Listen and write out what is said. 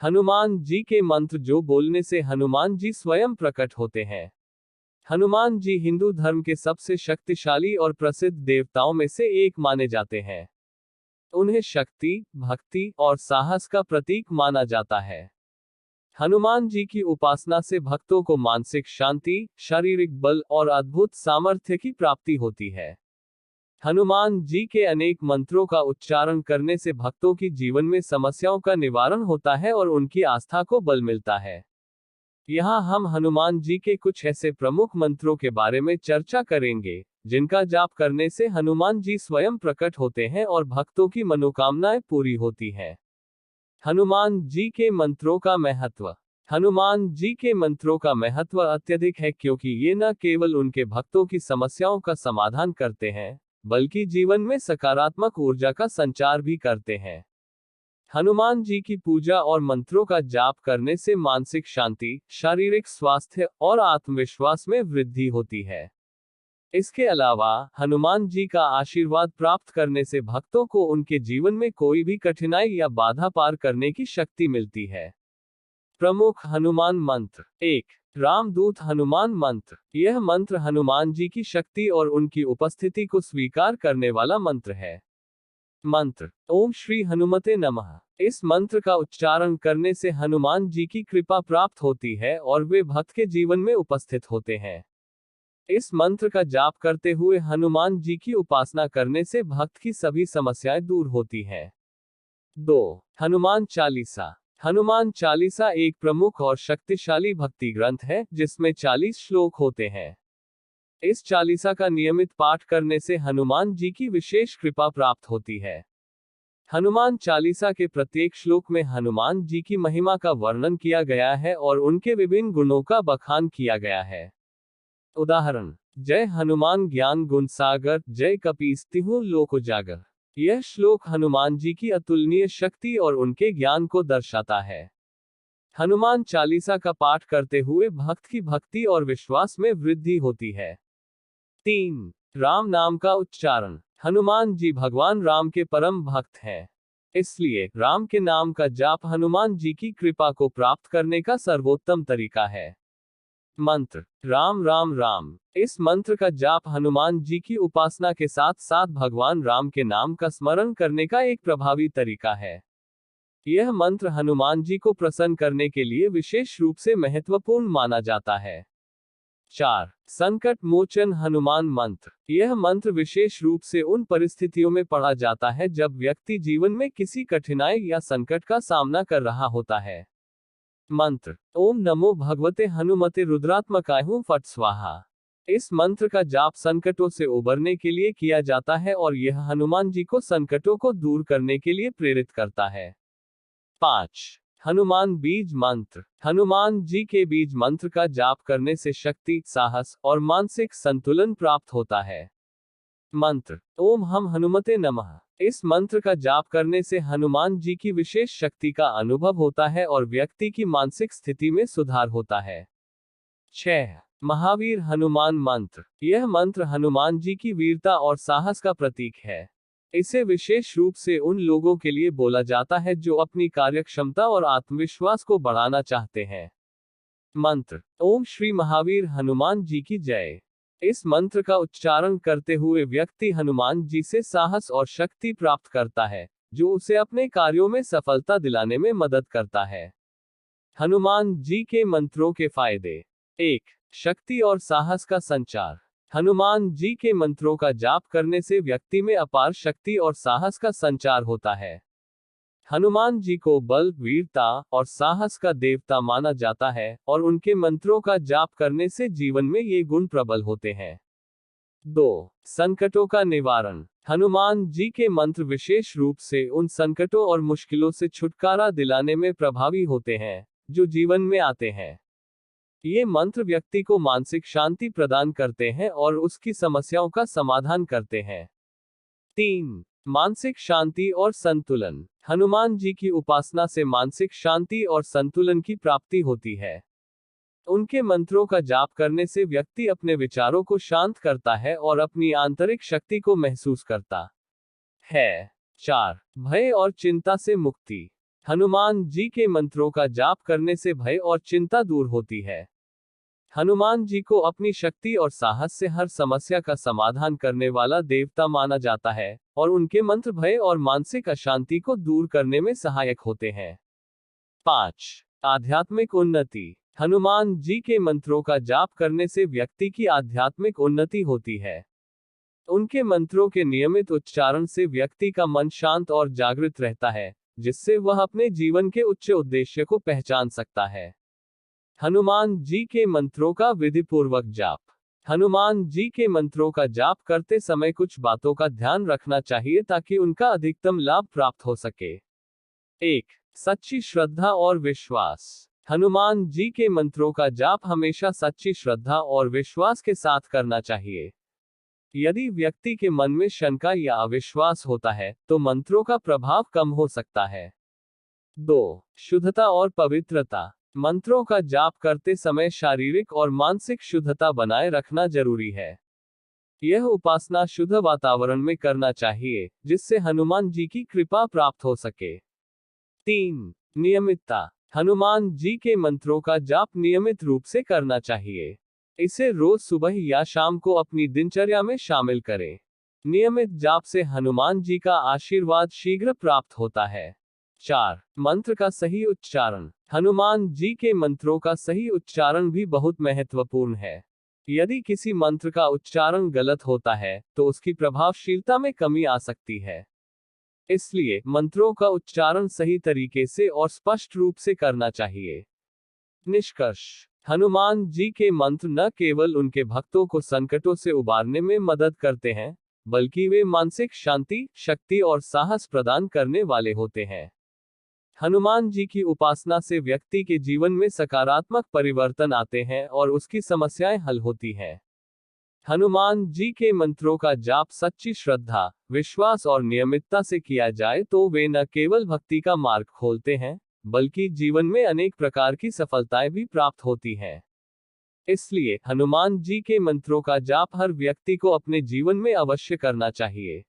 हनुमान जी के मंत्र जो बोलने से हनुमान जी स्वयं प्रकट होते हैं। हनुमान जी हिंदू धर्म के सबसे शक्तिशाली और प्रसिद्ध देवताओं में से एक माने जाते हैं। उन्हें शक्ति, भक्ति और साहस का प्रतीक माना जाता है। हनुमान जी की उपासना से भक्तों को मानसिक शांति, शारीरिक बल और अद्भुत सामर्थ्य की प्राप्ति होती है। हनुमान जी के अनेक मंत्रों का उच्चारण करने से भक्तों की जीवन में समस्याओं का निवारण होता है और उनकी आस्था को बल मिलता है। यहाँ हम हनुमान जी के कुछ ऐसे प्रमुख मंत्रों के बारे में चर्चा करेंगे, जिनका जाप करने से हनुमान जी स्वयं प्रकट होते हैं और भक्तों की मनोकामनाएं पूरी होती हैं। हनुमान जी के मंत्रों का महत्व। हनुमान जी के मंत्रों का महत्व अत्यधिक है क्योंकि ये न केवल उनके भक्तों की समस्याओं का समाधान करते हैं, बल्कि जीवन में सकारात्मक ऊर्जा का संचार भी करते हैं। हनुमान जी की पूजा और मंत्रों का जाप करने से मानसिक शांति, शारीरिक स्वास्थ्य और आत्मविश्वास में वृद्धि होती है। इसके अलावा हनुमान जी का आशीर्वाद प्राप्त करने से भक्तों को उनके जीवन में कोई भी कठिनाई या बाधा पार करने की शक्ति मिलती है। प्रमुख हनुमान मंत्र। 1. रामदूत हनुमान मंत्र। यह मंत्र हनुमान जी की शक्ति और उनकी उपस्थिति को स्वीकार करने वाला मंत्र है। मंत्र। ओम श्री हनुमते नमः। इस मंत्र का उच्चारण करने से हनुमान जी की कृपा प्राप्त होती है और वे भक्त के जीवन में उपस्थित होते हैं। इस मंत्र का जाप करते हुए हनुमान जी की उपासना करने से भक्त की सभी समस्याएं दूर होती हैं। 2. हनुमान चालीसा। हनुमान चालीसा एक प्रमुख और शक्तिशाली भक्ति ग्रंथ है, जिसमें 40 श्लोक होते हैं। इस चालीसा का नियमित पाठ करने से हनुमान जी की विशेष कृपा प्राप्त होती है। हनुमान चालीसा के प्रत्येक श्लोक में हनुमान जी की महिमा का वर्णन किया गया है और उनके विभिन्न गुणों का बखान किया गया है। उदाहरण: जय हनुमान ज्ञान गुण सागर, जय कपीस तिहुँ लोक उजागर। यह श्लोक हनुमान जी की अतुलनीय शक्ति और उनके ज्ञान को दर्शाता है। हनुमान चालीसा का पाठ करते हुए भक्त की भक्ति और विश्वास में वृद्धि होती है। 3. राम नाम का उच्चारण। हनुमान जी भगवान राम के परम भक्त हैं। इसलिए राम के नाम का जाप हनुमान जी की कृपा को प्राप्त करने का सर्वोत्तम तरीका है। मंत्र। राम राम राम। इस मंत्र का जाप हनुमान जी की उपासना के साथ साथ भगवान राम के नाम का स्मरण करने का एक प्रभावी तरीका है। यह मंत्र हनुमान जी को प्रसन्न करने के लिए विशेष रूप से महत्वपूर्ण माना जाता है। 4. संकट मोचन हनुमान मंत्र। यह मंत्र विशेष रूप से उन परिस्थितियों में पढ़ा जाता है जब व्यक्ति जीवन में किसी कठिनाई या संकट का सामना कर रहा होता है। मंत्र। ओम नमो भगवते हनुमते रुद्रात्मकाय हुँ फट स्वाहा। इस मंत्र का जाप संकटों से उबरने के लिए किया जाता है और यह हनुमान जी को संकटों को दूर करने के लिए प्रेरित करता है। 5. हनुमान बीज मंत्र। हनुमान जी के बीज मंत्र का जाप करने से शक्ति, साहस और मानसिक संतुलन प्राप्त होता है। मंत्र। ओम हम हनुमते नमः। इस मंत्र का जाप करने से हनुमान जी की विशेष शक्ति का अनुभव होता है और व्यक्ति की मानसिक स्थिति में सुधार होता है। 6. महावीर हनुमान मंत्र। यह मंत्र हनुमान जी की वीरता और साहस का प्रतीक है। इसे विशेष रूप से उन लोगों के लिए बोला जाता है जो अपनी कार्यक्षमता और आत्मविश्वास को बढ़ाना चाहते हैं। मंत्र। ओम श्री महावीर हनुमान जी की जय। इस मंत्र का उच्चारण करते हुए व्यक्ति हनुमान जी से साहस और शक्ति प्राप्त करता है, जो उसे अपने कार्यों में सफलता दिलाने में मदद करता है। हनुमान जी के मंत्रों के फायदे। 1. शक्ति और साहस का संचार। हनुमान जी के मंत्रों का जाप करने से व्यक्ति में अपार शक्ति और साहस का संचार होता है। हनुमान जी को बल, वीरता और साहस का देवता माना जाता है और उनके मंत्रों का जाप करने से जीवन में ये गुण प्रबल होते हैं। 2. संकटों का निवारण। हनुमान जी के मंत्र विशेष रूप से उन संकटों और मुश्किलों से छुटकारा दिलाने में प्रभावी होते हैं, जो जीवन में आते हैं। ये मंत्र व्यक्ति को मानसिक शांति प्रदान करते हैं और उसकी समस्याओं का समाधान करते हैं। 3. मानसिक शांति और संतुलन। हनुमान जी की उपासना से मानसिक शांति और संतुलन की प्राप्ति होती है। उनके मंत्रों का जाप करने से व्यक्ति अपने विचारों को शांत करता है और अपनी आंतरिक शक्ति को महसूस करता है। 4. भय और चिंता से मुक्ति। हनुमान जी के मंत्रों का जाप करने से भय और चिंता दूर होती है। हनुमान जी को अपनी शक्ति और साहस से हर समस्या का समाधान करने वाला देवता माना जाता है, और उनके मंत्र भय और मानसिक अशांति को दूर करने में सहायक होते हैं। 5. आध्यात्मिक उन्नति। हनुमान जी के मंत्रों का जाप करने से व्यक्ति की आध्यात्मिक उन्नति होती है। उनके मंत्रों के नियमित उच्चारण से व्यक्ति का मन शांत और जागृत रहता है, जिससे वह अपने जीवन के उच्च उद्देश्य को पहचान सकता है। हनुमान जी के मंत्रों का विधिपूर्वक जाप। हनुमान जी के मंत्रों का जाप करते समय कुछ बातों का ध्यान रखना चाहिए ताकि उनका अधिकतम लाभ प्राप्त हो सके। 1. सच्ची श्रद्धा और विश्वास। हनुमान जी के मंत्रों का जाप हमेशा सच्ची श्रद्धा और विश्वास के साथ करना चाहिए। यदि व्यक्ति के मन में शंका या अविश्वास होता है, तो मंत्रों का प्रभाव कम हो सकता है। 2. शुद्धता और पवित्रता। मंत्रों का जाप करते समय शारीरिक और मानसिक शुद्धता बनाए रखना जरूरी है। यह उपासना शुद्ध वातावरण में करना चाहिए, जिससे हनुमान जी की कृपा प्राप्त हो सके। 3. नियमितता। हनुमान जी के मंत्रों का जाप नियमित रूप से करना चाहिए। इसे रोज सुबह या शाम को अपनी दिनचर्या में शामिल करें। नियमित जाप से हनुमान जी का आशीर्वाद शीघ्र प्राप्त होता है। 4. मंत्र का सही उच्चारण। हनुमान जी के मंत्रों का सही उच्चारण भी बहुत महत्वपूर्ण है। यदि किसी मंत्र का उच्चारण गलत होता है, तो उसकी प्रभावशीलता में कमी आ सकती है। इसलिए मंत्रों का उच्चारण सही तरीके से और स्पष्ट रूप से करना चाहिए। निष्कर्ष। हनुमान जी के मंत्र न केवल उनके भक्तों को संकटों से उबारने में मदद करते हैं, बल्कि वे मानसिक शांति, शक्ति और साहस प्रदान करने वाले होते हैं। हनुमान जी की उपासना से व्यक्ति के जीवन में सकारात्मक परिवर्तन आते हैं और उसकी समस्याएं हल होती हैं। हनुमान जी के मंत्रों का जाप सच्ची श्रद्धा, विश्वास और नियमितता से किया जाए तो वे न केवल भक्ति का मार्ग खोलते हैं, बल्कि जीवन में अनेक प्रकार की सफलताएं भी प्राप्त होती हैं। इसलिए हनुमान जी के मंत्रों का जाप हर व्यक्ति को अपने जीवन में अवश्य करना चाहिए।